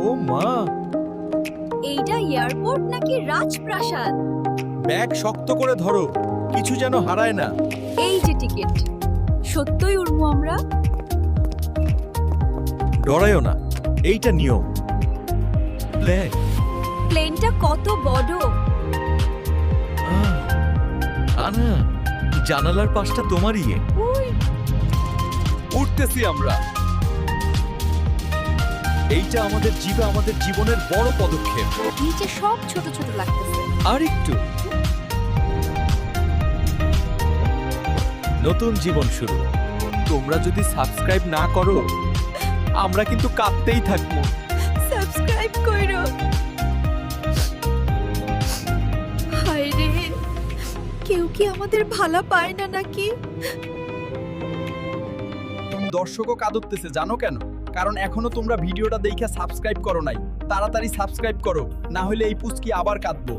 ও মা, এইটা এয়ারপোর্ট নাকি রাজপ্রাসাদ? ব্যাগ শক্ত করে ধরো, কিছু যেন হারায় না। এই যে টিকিট। সত্যই উড়মু আমরা? ডরায়ও না, এইটা নিয়ম। প্লেন। প্লেনটা কত বড়! আনা, জানালার পাশটা তোমারই। উই, উঠতেছি আমরা। এইটা আমাদের জীবনের বড় পদক্ষেপ। নিচে সব ছোট ছোট লাগতেছে। আর একটু। নতুন জীবন শুরু। তোমরা যদি সাবস্ক্রাইব না করো, আমরা কিন্তু কাঁদতেই থাকবো। সাবস্ক্রাইব কইরো। হায় রে, কেউ কি আমাদের ভালা পায় না নাকি? দর্শকও কাঁদতেছে, জানো কেন? কারণ এখনো তোমরা ভিডিওটা দেখে সাবস্ক্রাইব করো নাই। তাড়াতাড়ি সাবস্ক্রাইব করো, না হলে এই পুচকি আবার কাঁদবো।